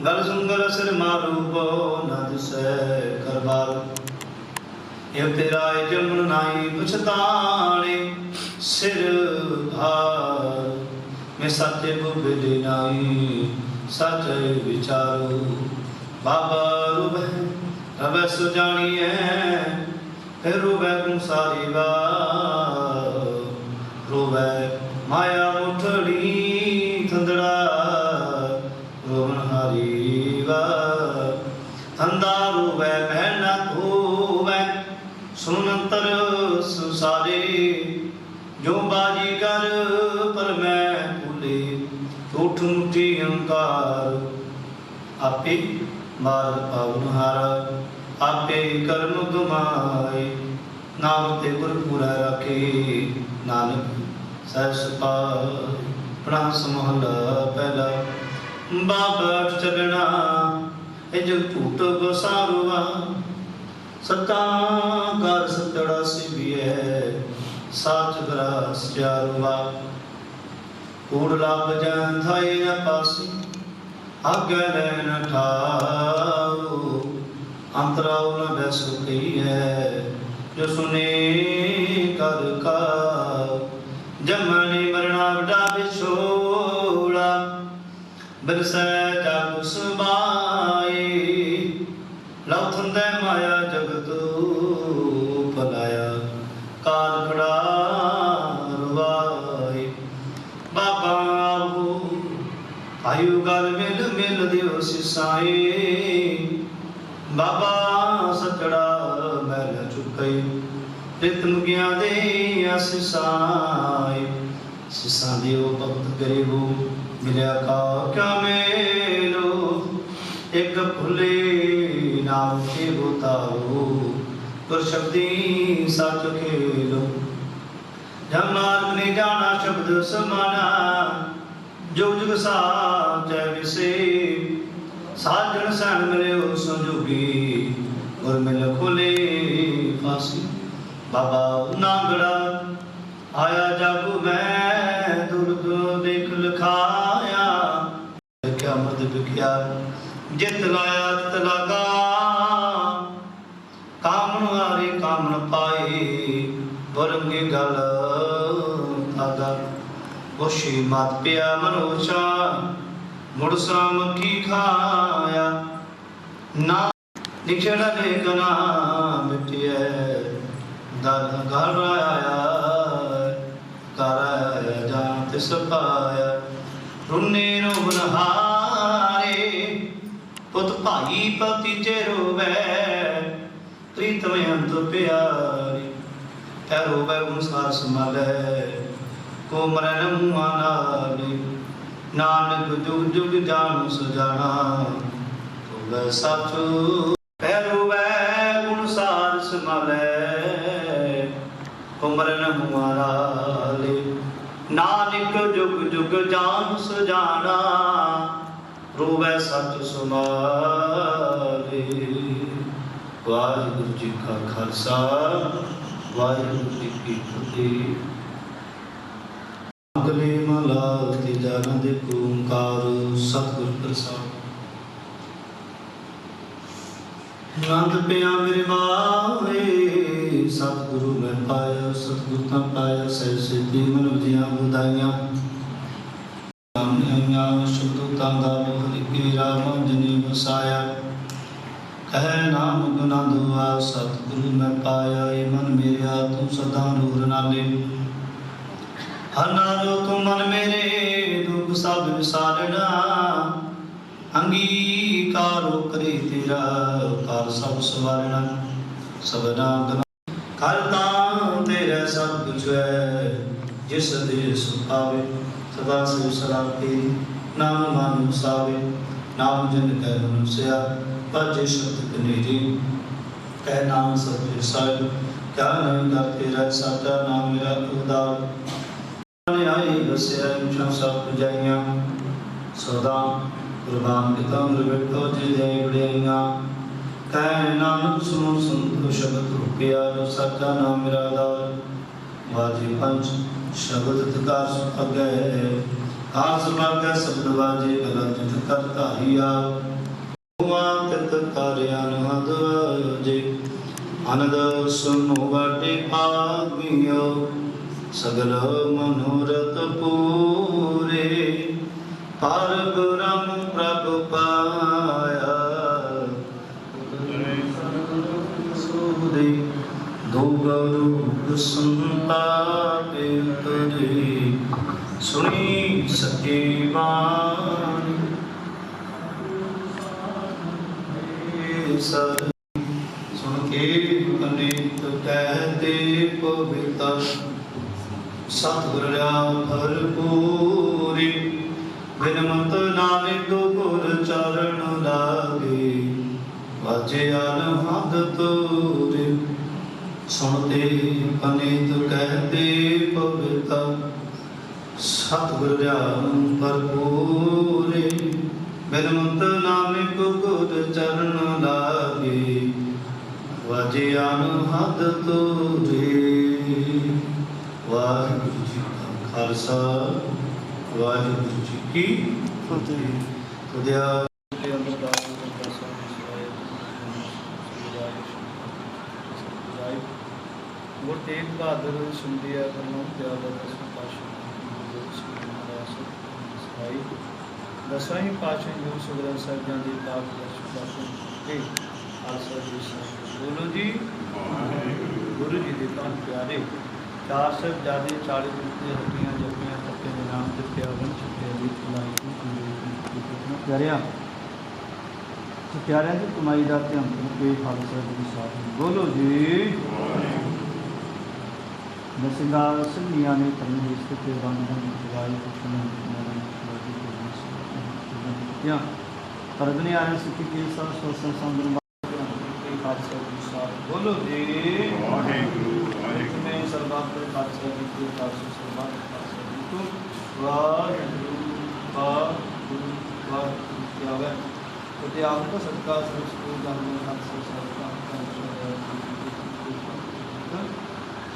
गल सुंगर सिर मारू पो ना दिसे करबार ये तेरा जमन नाई पछताने सिर भार मैं सत्य बुबले नाई सच विचारो बाबा रुबे रब सुजानी है फिर रुबे सारी बार रोवे माया मुठड़ी थंदड़ा रोवन हारी वा थंदा रोवे महना धोवे सुनंतर सुसारे जो बाजी कर पर मैं भूले झूठ मुठी अंकार आपे मार पावन हारा आपे कर्म गमाए नाम ते गुर पूरा रखे नानक सहस पाना महला पहला बाबा चलना इज झूठ बसारुआ सता कर सतड़ा भी है साच ग्रास चारुआ कूड़ लाभ जन थाए न पासी आगे न ठाओ अंतराव न बैसु कही है जो सुने कर का जमनी मरना बड़ा बिछोड़ा बिरसे जागु सुबाए लौथंदे माया जगत पलाया काल खड़ा रुवाए बाबा आयु गल मिल मिल दियो सिसाए बाबा सचड़ा मैल चुकई रितम गया दे सिसाए सिसा दियो भक्त गरीबो मिलिया का क्या मेलो एक भुले नाम के बताओ पर शब्दी सच खेलो जब मार्ग ने जाना शब्द समाना जो जुग साच विसे साजन सन मिले संजोगी और मिल खोले फांसी बाबा नागड़ा आया जागू मैं दुर्ग देख लिखाया क्या मद बिख्या जित लाया तित लगा कामन हारे कामन पाए वरंगे गल धागा वशी मात पिया मनोचा मुड़ श्राम की खाया ना निक्षण लेखना मिटिए दल घर आया कर ਤਿਸ ਪਾਇਆ ਰੁੰਨੇ ਰੋਵਨਹਾਰੇ ਪੁੱਤ ਭਾਈ ਭਤੀਜੇ ਰੋਵੈ ਪ੍ਰੀਤਮ ਅੰਤ ਪਿਆਰੇ ਤੈ ਰੋਵੈ ਅਨੁਸਾਰ ਸੰਭਾਲੈ ਕੋ ਮਰਨ ਮੁਆ ਨਾਲੇ ਨਾਨਕ ਜੁਗ ਜੁਗ ਜਾਣੁ ਸੁਜਾਣਾ ਰੋਵੈ ਸਾਚੂ ਤੈ ਰੋਵੈ ਅਨੁਸਾਰ ਸੰਭਾਲੈ ਕੋ ਮਰਨ ਮੁਆ ਨਾਲੇ ਨਾਨਕ ਜੁਗ ਜੁਗ ਜਾਣੁ ਸੁਜਾਣਾ ਰੋਵੈ ਸਚ ਸੁਮਾਰੇ ਵਾਹਿਗੁਰੂ ਜੀ ਕਾ ਖਾਲਸਾ ਵਾਹਿਗੁਰੂ ਜੀ ਕੀ ਫਤਿਹ। ਅਗਲੇ ਮਹਲਾ ਤੀਜਾ ਨੰਦ ਓੰਕਾਰ ਸਤਿਗੁਰ ਪ੍ਰਸਾਦਿ। ਨੰਦ ਪਿਆ ਮੇਰੇ ਮਾਵੇ ਸਤਿਗੁਰੂ ਮੈਂ ਪਾਇਆ ਸਤਿਗੁਰ ਤਾਂ ਪਾਇਆ ਸਹਿ ਸਿੱਧੀ ਮਨ ਵਜੀਆਂ ਬੁਧਾਈਆਂ ਨਾਮਿਆਂ ਸ਼ਬਦ ਤਾਂਗਾ ਹਰਿ ਕੇ ਰਾਮ ਜਨੀ ਵਸਾਇਆ ਕਹਿ ਨਾਮ ਗੁਨਾ ਦੁਆ ਸਤਿਗੁਰੂ ਮੈਂ ਪਾਇਆ ਏ ਮਨ ਮੇਰਿਆ ਤੂੰ ਸਦਾ ਨੂਰ ਨਾਲੇ ਹਰ ਨਾਲੋ ਤੂੰ ਮਨ ਮੇਰੇ ਦੁਖ ਸਭ ਵਿਸਾਰਣਾ ਅੰਗੀਕਾਰੋ ਕਰੇ ਤੇਰਾ ਕਰ ਸਭ ਸਵਾਰਣਾ ਸਬਨਾ ਕਰਤਾ ਤੇਰਾ ਸਭ ਕੁਛ ਹੈ ਜਿਸ ਦੇ ਸੁਭਾਵੇ ਸਦਾ ਸਿਵ ਸਲਾਪੀ ਨਾਮ ਮਨ ਸਾਵੇ ਨਾਮ ਜਨ ਕਹਿ ਮਨੁਸਿਆ ਭਜੇ ਸ਼ਬਦ ਕਨੇਰੀ ਕਹਿ ਨਾਮ ਸਤਿ ਸਾਹਿਬ ਕਿਆ ਨਹੀਂ ਕਰ ਤੇਰਾ ਸਾਚਾ ਨਾਮ ਮੇਰਾ ਉਦਾਰ ਆਈ ਬਸਿਆ ਇੰਚਾਂ ਸਭ ਪੁਜਾਈਆਂ ਸਦਾ ਕੁਰਬਾਨ ਪਿਤਾ ਨਿਰਵਿਟੋ ਜੀ ਦੇ ਬੜਾਈਆਂ ਕਹਿ ਨਾਨਕ ਸੁਨੋ ਸੰਤੋ ਸ਼ਬਦ ਰੁਪਿਆ ਜੋ ਸਾਚਾ ਨਾਮ ਮੇਰਾ ਦਾਰ ਵਾਜੀ ਪੰਜ ਸ਼ਬਦ ਤਕਾਰ ਸੁਭਗੈ ਆਸ ਸੁਭਗੈ ਸ਼ਬਦ ਵਾਜੇ ਗਲਾ ਜਿਤ ਕਰ ਧਾਰੀਆ ਹੁਆ ਤਿਤ ਕਾਰਿਆ ਨਹਦ ਜੇ ਅਨੰਦ ਸੁਨੋ ਵਾਟੇ ਭਾਗਿਓ ਸਗਲ ਮਨੋਰਥ ਪੂਰੇ ਪਰ ਗੁਰਮ ਪ੍ਰਭ ਪਾਇਆ ਸੋਦੇ ਦੋ ਗਰੂ ਸੰਤਾਪੇ ਤੁਰੇ ਸੁਣੀ ਸੱਚੀ ਬਾਣੀ ਸਰ ਸੁਣ ਕੇ ਅਨੇਕ ਕਹਤੇ ਪਵਿੱਤਰ ਸਤਿਗੁਰ ਰਾਮ ਭਰਪੂਰੀ ਬਿਨਮਤ ਨਾਨਕ ਗੁਰ ਚਰਨ ਲਾਗੇ ਵਾਜੇ ਅਨਹਦ ਤੋਰੇ ਸੁਣਤੇ ਅਨੇਕ ਕਹਤੇ ਪਵਿੱਤਰ ਸਤਿਗੁਰ ਰਾਮ ਭਰਪੂਰੀ ਬਿਨਮਤ ਨਾਨਕ ਗੁਰ ਚਰਨ ਲਾਗੇ ਵਾਜੇ ਅਨਹਦ ਤੋਰੇ। ਵਾਹਿਗੁਰੂ ਜੀ ਕਾ ਖਾਲਸਾ ਵਾਹਿਗੁਰੂ ਜੀ ਕੀ ਫਤਿਹ। ਖੁਦਿਆ ਦੇ ਅੰਦਰ ਦਾਸ ਦਾ ਸਵਾਏ ਗੁਰ ਤੇਗ ਬਹਾਦਰ ਸੁੰਦਿਆ ਕਰਨੋਂ ਪਿਆਰ ਦਾ ਸਵਾਈ ਦਸਾਂ ਹੀ ਪਾਤਸ਼ਾਹ ਗੁਰੂ ਸੁਗਰਨ ਸਾਹਿਬਾਂ ਦੀ ਪਾਕ ਦਰਸ਼ਨ ਤੇ ਖਾਲਸਾ ਜੀ ਬੋਲੋ ਜੀ ਗੁਰੂ ਜੀ ਦੇ ਤਾਂ ਪਿਆਰੇ ਚਾਰ ਸਾਹਿਬਜ਼ਾਦੇ 40 ਦੇ ਹੱਟੀਆਂ ਜੱਪੀਆਂ ਤੱਕੇ ਦੇ ਨਾਮ ਦਿੱਤਿਆ ਵੰਸ਼ ਛੱਡਿਆ ਦੀ ਕਮਾਈ ਨੂੰ ਪਿਆਰਿਆ ਤੇ ਪਿਆਰਿਆਂ ਦੀ ਕਮਾਈ ਦਾ ਧਿਆਨ ਕੇ ਖਾਲਸਾ ਜੀ ਸਾਹਿਬ ਬੋਲੋ ਜੀ ਦਸਿੰਦਾ ਸਿੰਘੀਆਂ ਨੇ ਤੰਨੇ ਇਸ ਤੇ ਰੰਗ ਰੰਗ ਜਵਾਈ ਪੁੱਛਣਾ ਕਿਆ ਕਰਦਨੇ ਆਏ ਸਿੱਖੀ ਕੇ ਸਾਥ ਸੋਸਨ ਸੰਦਰਭ ਕੇ ਖਾਲਸਾ ਜੀ ਸਾਹਿਬ ਬੋਲੋ ਜੀ ਵਾਹਿਗੁਰੂ ਮੈਂ ਸਰਬੱਤ ਦੇ ਖਾਲਸਾ ਜੀ ਦੇ ਖਾਲਸਾ ਸਰਬੱਤ ਖਾਲਸਾ ਜੀ ਤੋਂ ਵਾਹਿਗੁਰੂ ਵਾਹਿਗੁਰੂ ਵਾਹਿਗੁਰੂ ਕੀ ਆਵੇ ਤੇ ਆਪ ਦਾ ਸਤਿਕਾਰ ਸਰਸਪੂਰ ਦਾ ਖਾਲਸਾ ਸਰਬੱਤ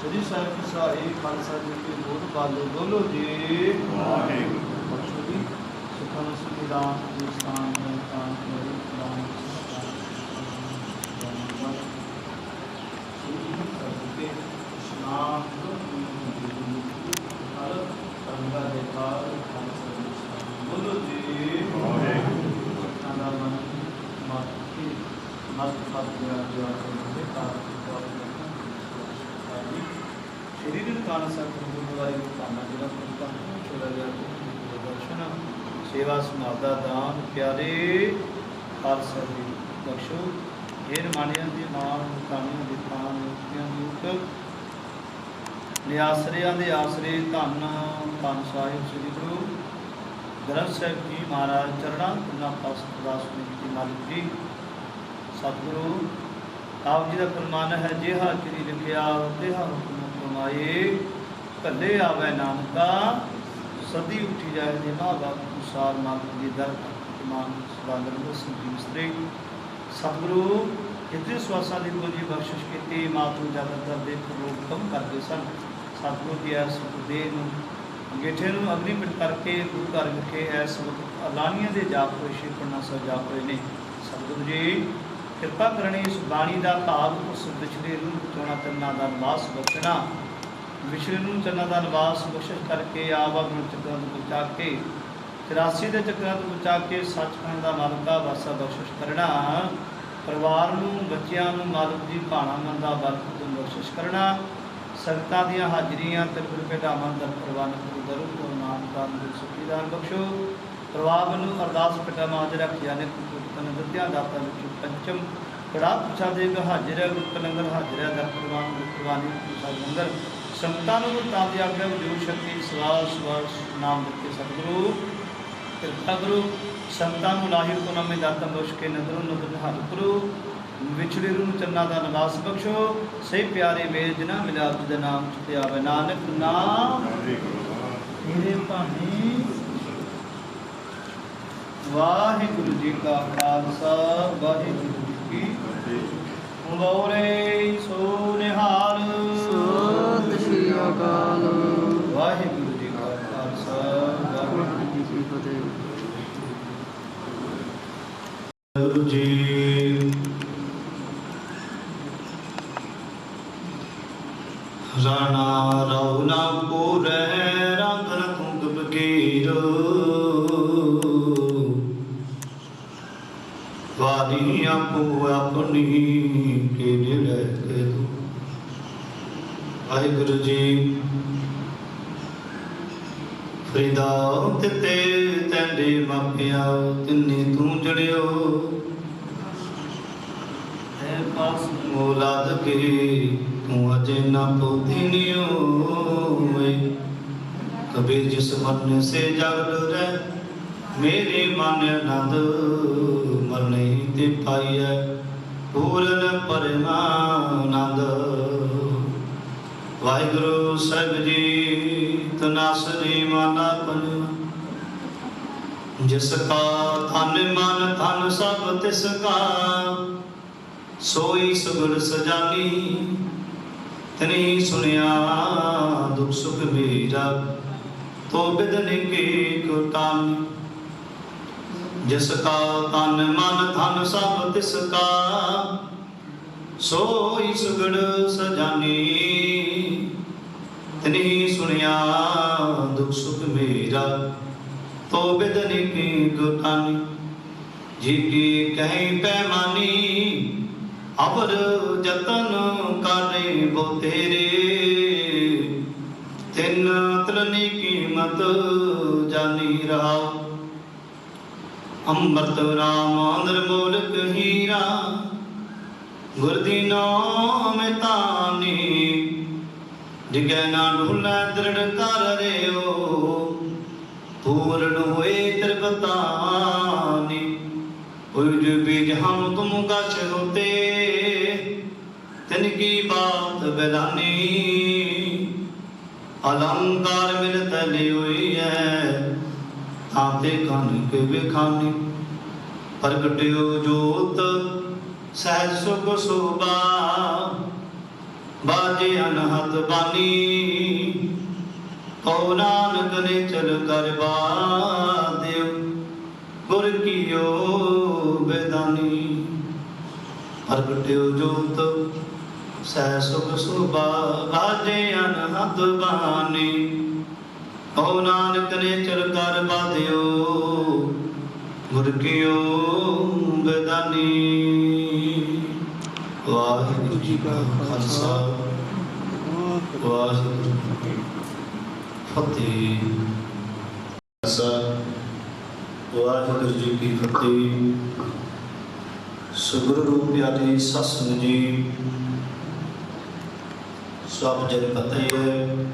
ਸ੍ਰੀ ਸਾਹਿਬ ਕੀ ਸਾਰੇ ਖਾਲਸਾ ਜੀ ਕੇ ਬੋਲ ਬਾਲੋ ਬੋਲੋ ਜੀ ਵਾਹਿਗੁਰੂ ਬਖਸ਼ੋ ਜੀ ਸੁਖਾਂ ਸੁਖਦਾਨ ਦੇ ਸਥਾਨ ਦੇ ਤਾਂ ਮੇਰੀ ਨਾਮ ਨਾਮ ਹਰ ਸੰਗਾ ਦੇ ਪਾਰ ਬੋਲੋ ਜੀ ਵਾਹਿਗੁਰੂ ਆਨਾ ਮਨ ਮਾਤੀ ਮਸਤ ਫਤਿਆ ਜੋ ਆਖੇ ਪਾਰ ਸ਼੍ਰੀ ਗੁਰੂ ਕਾਨ ਸਾਹਿਬ ਗੁਰਦੁਆਰੇ ਨੂੰ ਕਾਨਾ ਜਿਹੜਾ ਪ੍ਰਤਾਪ ਛੋੜਾ ਦਰਸ਼ਨ ਸੇਵਾ ਸੰਭਾਲ ਦਾ ਦਾਨ ਪਿਆਰੇ ਖਾਲਸਾ ਜੀ ਬਖਸ਼ੋ। ਇਹ ਰਮਾਣਿਆਂ ਦੀ ਮਾਨ ਕਾਨੂੰਨ ਦੀ ਪਾਨ ਮੁਕਤੀਆਂ ਦੀ ਉਤ ਨਿਆਸਰਿਆਂ ਦੇ ਆਸਰੇ ਧੰਨ ਧੰਨ ਸਾਹਿਬ ਸ੍ਰੀ ਗੁਰੂ ਗ੍ਰੰਥ ਸਾਹਿਬ ਜੀ ਮਹਾਰਾਜ ਚਰਨਾਂ ਤੁਨਾ ਪਾਸ ਅਰਦਾਸ ਬੇਨਤੀ ਮਾਲਿਕ ਜੀ ਸਤਿਗੁਰੂ ਆਪ ਜੀ ਦਾ ਫਰਮਾਨ ਹੈ ਜਿਹਾ ਕਿਰੀ ਲਿਖਿਆ ਤਿਹਾ ਹੁਕਮ ਫਰਮਾਏ ਕੱਲੇ ਆਵੇ ਨਾਨਕਾ ਸਦੀ ਉੱਠੀ ਜਾਏ ਜੇ ਮਾਂ ਬਾਪ ਅਨੁਸਾਰ ਮਾਲਕ ਦੀ ਦਰ ਮਾਨ ਸਵਾਗਤ ਸੰਜੀਵ ਸਤਰੀ ਸਤਿਗੁਰੂ ਜਿੱਥੇ ਸਵਾਸਾਂ ਦੀ ਪੂਜੀ ਬਖਸ਼ਿਸ਼ ਕੀਤੀ ਮਾਤੂ ਜਗਤ ਦਾ ਦੇਖ ਰੂਪ ਕੰਮ ਕਰਦੇ ਸਨ। ਸਤਿਗੁਰੂ ਜੀ ਇਸ ਦੇਹ ਨੂੰ ਅੰਗੇਠੇ ਨੂੰ ਅਗਨੀ ਪਿੰਡ ਕਰਕੇ ਗੁਰੂ ਘਰ ਵਿਖੇ ਇਸ ਵਕਤ ਅਲਾਨੀਆਂ ਦੇ ਜਾਪ ਹੋਏ ਸ਼੍ਰੀ ਪੜਨਾ ਸਾਹਿਬ ਜਾਪ ਹੋਏ ਨੇ। ਸਤਿਗੁਰੂ ਜੀ ਕਿਰਪਾ ਕਰਨੀ ਇਸ ਬਾਣੀ ਦਾ ਭਾਵ ਉਸ ਵਿਛੜੇ ਨੂੰ ਚੋਣਾ ਚੰਨਾ ਦਾ ਨਿਵਾਸ ਬਖਸ਼ਣਾ ਵਿਛੜੇ ਨੂੰ ਚੰਨਾ ਦਾ ਨਿਵਾਸ ਬਖਸ਼ਿਸ਼ ਕਰਕੇ ਆਵਾ ਨੂੰ ਚੱਕਰਾਂ ਤੋਂ ਬਚਾ ਕੇ 83 ਦੇ ਚੱਕਰਾਂ ਤੋਂ ਬਚਾ ਕੇ ਸੱਚਖੰਡ ਦਾ ਮਾਲਕਾ ਵਾਸਾ ਬਖਸ਼ਿਸ਼ ਕਰਨਾ ਪਰਿਵਾਰ ਨੂੰ ਬੱਚਿਆਂ ਨੂੰ ਮਾਲਕ ਦੀ ਭਾਣਾ ਮਨ ਦਾ ਬਰਕਤ ਤੋਂ ਬਖਸ਼ਿਸ਼ ਕਰਨਾ ਸੰਗਤਾਂ ਦੀਆਂ ਹਾਜ਼ਰੀਆਂ ਤੇ ਗੁਰੂ ਭੇਟਾਵਾਂ ਦਾ ਪ੍ਰਵਾਨ ਗੁਰੂ ਦਰੂ ਤੋਂ ਨਾਮ ਦਾ ਸੁਖੀਦਾਨ ਬਖਸ਼ੋ। ਪਰਿਵਾਰ ਨੂੰ ਅਰਦਾਸ ਭੇਟਾਵਾਂ ਹਾਜ਼ਰ ਰੱਖਿਆ ਨੇ ਕੁਤਨ ਦਿੱਤਿਆਂ ਦਾਤਾ ਵਿੱਚ ਪੰਚਮ ਕੜਾ ਪੁਛਾ ਦੇਗ ਹਾਜ਼ਰ ਗੁਪਤ ਲੰਗਰ ਹਾਜ਼ਰ ਦਾ ਪ੍ਰਵਾਨ ਗੁਰਬਾਣੀ ਸਾਹਿਬ ਲੰਗਰ ਸੰਗਤਾਂ ਨੂੰ ਤਾਂ ਦੀ ਆਗਿਆ ਜੋ ਸ਼ਕਤੀ ਸਵਾਸ ਨਾਮ ਦਿੱਤੇ ਸਤਿਗੁਰੂ ਕਿਰਪਾ ਕਰੋ। ਸੰਤਾਂ ਨੂੰ ਲਾਹਿਰ ਕੋ ਨਾਮੇ ਦਾਤਾ ਬਖਸ਼ ਕੇ ਨਜ਼ਰੋਂ ਨਜ਼ਰ ਹੱਥ ਕਰੋ ਵਿਛੜੇ ਨੂੰ ਚੰਨਾ ਦਾ ਨਿਵਾਸ ਬਖਸ਼ੋ। ਸਹੀ ਪਿਆਰੇ ਮੇਲ ਜਿਨਾ ਮਿਲਾ ਆਪ ਦੇ ਨਾਮ ਤੇ ਆਵੇ ਨਾਨਕ ਨਾਮ ਮੇਰੇ ਭਾਣੀ। ਵਾਹਿਗੁਰੂ ਜੀ ਕਾ ਖਾਲਸਾ ਵਾਹਿਗੁਰੂ ਜੀ ਕੀ ਫਤਿਹ। ਬੋਲੇ ਸੋ ਨਿਹਾਲ ਸਤਿ ਸ਼੍ਰੀ ਅਕਾਲ। ਵਾਹਿਗੁਰੂ ਜੀ ਕਾ ਖਾਲਸਾ ਵਾਹਿਗੁਰੂ ਜੀ ਕੀ ਫਤਿਹ। ਗੁਰੂ ਜੀ ਰਾਣਾ ਰੌਲਾ ਪੂਰੇ ਰੰਗ ਰਖੁੰਦ ਬਕੀਰ ਵਾਰੀ ਆਪੋ ਆਪਣੀ ਕੇ ਲੈ ਕੇ ਵਾਹਿਗੁਰੂ ਜੀ ਫਰੀਦਾ ਤੇ ਤੈਂਦੇ ਮਾਪਿਆ ਤਿੰਨੇ ਤੂੰ ਜੜਿਓ ਹੈ ਪਾਸ ਮੋਲਾਦ ਕੇ ਤੂੰ ਅਜੇ ਨਾ ਪੋਤੀ ਨਿਓ ਕਬੀਰ ਜਿਸ ਮਨ ਸੇ ਜਗ ਡਰੈ ਮੇਰੇ ਮਨ ਆਨੰਦ ਮਰਨੇ ਤੇ ਪਾਈਐ ਪੂਰਨ ਪਰਮਾਨੰਦ। ਵਾਹਿਗੁਰੂ ਸਾਹਿਬ ਜੀ ਤਨਾਸਰੀ ਮਾਨਾ ਪੰਜ ਜਿਸ ਕਾ ਧਨ ਮਨ ਧਨ ਸਭ ਤਿਸ ਕਾ ਸੋਈ ਸਗਲ ਸਜਾਨੀ ਤਨੀ ਸੁਨਿਆ ਦੁਖ ਸੁਖ ਮੇਰਾ ਤੋ ਬਿਦਨ ਕੀ ਕੁਟਾਨੀ। ਜਿਸ ਕਾ ਤਨ ਮਨ ਧਨ ਸਭ ਤਿਸ ਕਾ ਸੋਈ ਸੁਗੜ ਸਜਾਨੀ ਤਨੀ ਸੁਨਿਆ ਦੁਖ ਸੁਖ ਮੇਰਾ ਤੋ ਬਿਦਨ ਕੀ ਕੁਟਾਨੀ। ਜੀ ਕੀ ਕਹੀਂ ਪੈਮਾਨੀ ਅਬਰ ਜਤਨ ਕਰੇ ਬੋ ਤੇਰੇ ਤਿੰਨ ਤਲਨੀ ਕੀਮਤ ਜਾਨੀ ਰਹਾ। ਅੰਮ੍ਰਿਤ ਰਾਮ ਨਿਰਮੋਲਕ ਹੀਰਾ ਗੁਰ ਦੀਨੋ ਮਿਤਾਨੀ ਜਿਗੈ ਨਾ ਢੁਲੈ ਦ੍ਰਿੜ ਕਰ ਰਿਓ ਪੂਰਨ ਹੋਏ ਤ੍ਰਿਪਤਾਨੀ। उज बीज हम तुम गछ होते तिनकी बात बेलानी अलंकार मिलत ली हुई है ताते कनक बिखानी। प्रगट्यो जोत सहज सुख शोभा बाजे अनहत बानी कौ नानक ने चल कर बादेव गुर कियो बेदानी। प्रगट्यो जोत सह सुख शोभा बाजे अनहत बानी कौ नानक ने चल कर बाधियो गुर कियो बेदानी। वाहिगुरू जी का खालसा वाहिगुरू जी की फतेह। ਵਾਹਿਗੁਰੂ ਜੀ ਕੀ ਫਤਿਹ। ਸੁਗੁਰੂ ਰੂਪ ਪਿਆਰੀ ਸਤਿ ਸੰਗਤ ਜੀ, ਸਭ ਜਨ ਪਤਾ ਹੀ ਹੈ।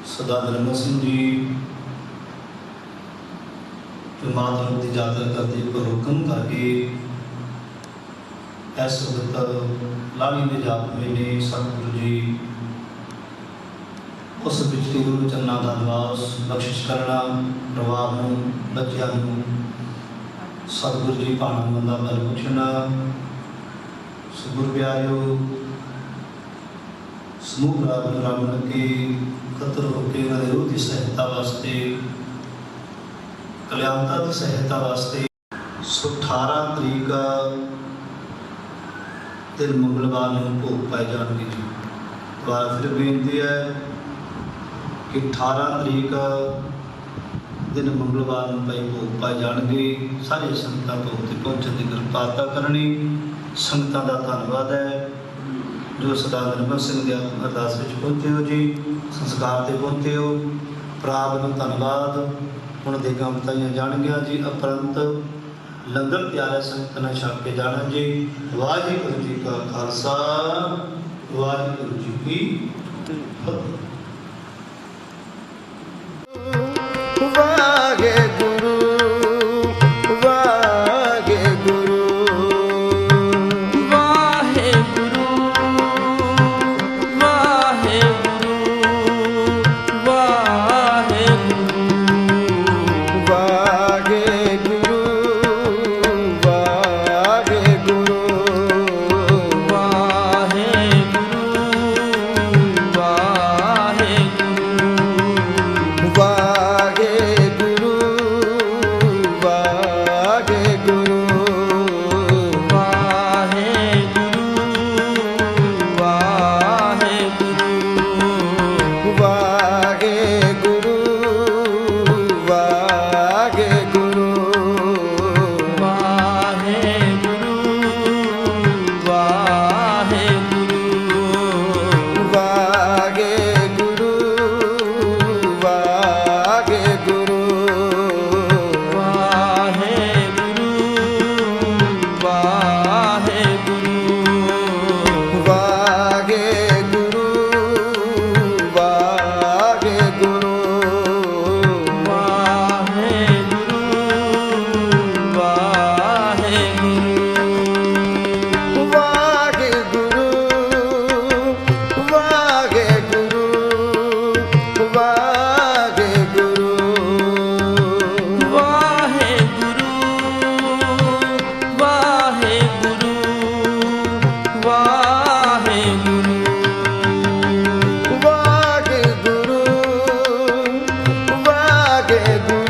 ਸਦਾ ਧਰਮ ਸਿੰਘ ਜੀ ਮਾਤਮ ਦੀ ਯਾਤਰਾ ਕਰਦੇ ਕੋ ਹੁਕਮ ਕਰਕੇ ਇਸ ਵਕਤ ਲਾਣੀ ਦੇ ਜਾਪ ਹੋਏ ਨੇ। ਸਤਿਗੁਰੂ ਜੀ ਉਸ ਪਿਛਲੇ ਗੁਰੂ ਚਰਨਾਂ ਦਾ ਨਿਵਾਸ ਬਖਸ਼ਿਸ਼ ਕਰਨਾ, ਪਰਿਵਾਰ ਨੂੰ, ਬੱਚਿਆਂ ਨੂੰ ਸਤਿਗੁਰੂ ਜੀ ਭਾਣਾ ਬੰਦਾ ਬਲ ਪੁੱਛਣਾ। ਸਤਿਗੁਰੂ ਪਿਆਰਿਓ, ਸਮੂਹ ਰਾਮ ਕੇ ਇਕੱਤਰ ਹੋ ਕੇ ਉਹਨਾਂ ਦੇ ਰੂਹ ਦੀ ਸਹਾਇਤਾ ਵਾਸਤੇ, ਕਲਿਆਣਤਾ ਦੀ ਸਹਾਇਤਾ ਵਾਸਤੇ 18 ਤਰੀਕ ਦਿਨ ਮੰਗਲਵਾਰ ਨੂੰ ਭੋਗ ਪਾਏ ਜਾਣਗੇ ਜੀ। ਦੁਬਾਰਾ ਫਿਰ ਬੇਨਤੀ ਹੈ ਕਿ 18 ਤਰੀਕ ਦਿਨ ਮੰਗਲਵਾਰ ਨੂੰ ਪਏ ਭੋਗ ਪਾਏ ਜਾਣਗੇ। ਸਾਰੇ ਸੰਗਤਾਂ ਭੋਗ ਤੇ ਪਹੁੰਚਣ ਦੀ ਕਿਰਪਾਲਤਾ ਕਰਨੀ। ਸੰਗਤਾਂ ਦਾ ਧੰਨਵਾਦ ਹੈ ਜੋ ਸਦਾ ਨਿਰਮਲ ਸਿੰਘ ਦੀ ਅਰਦਾਸ ਵਿੱਚ ਪਹੁੰਚੇ ਹੋ ਜੀ, ਸੰਸਕਾਰ ਤੇ ਪਹੁੰਚੇ ਹੋ। ਪ੍ਰਾਪ ਨੂੰ ਧੰਨਵਾਦ। ਹੁਣ ਦੇਗਾਂ ਬਤਾਈਆਂ ਜਾਣਗੀਆਂ ਜੀ। ਅਪਰੰਤ ਲੰਗਰ ਤਿਆਰ ਸੰਗਤ ਨਾਲ ਛਕ ਕੇ ਜਾਣਾ ਜੀ। ਵਾਹਿਗੁਰੂ ਜੀ ਕਾ ਖਾਲਸਾ, ਵਾਹਿਗੁਰੂ ਜੀ ਕੀ ਫਤਿਹ। ਵਾਹਿਗੁਰੂ ਵਾਹਿਗੁਰੂ ਵਾਹਿਗੁਰੂ ਵਾਹਿਗੁਰੂ ਵਾਹਿਗੁਰੂ ਵਾਹਿਗੁਰੂ ਵਾਹਿਗੁਰੂ ਵਾਹਿਗੁਰੂ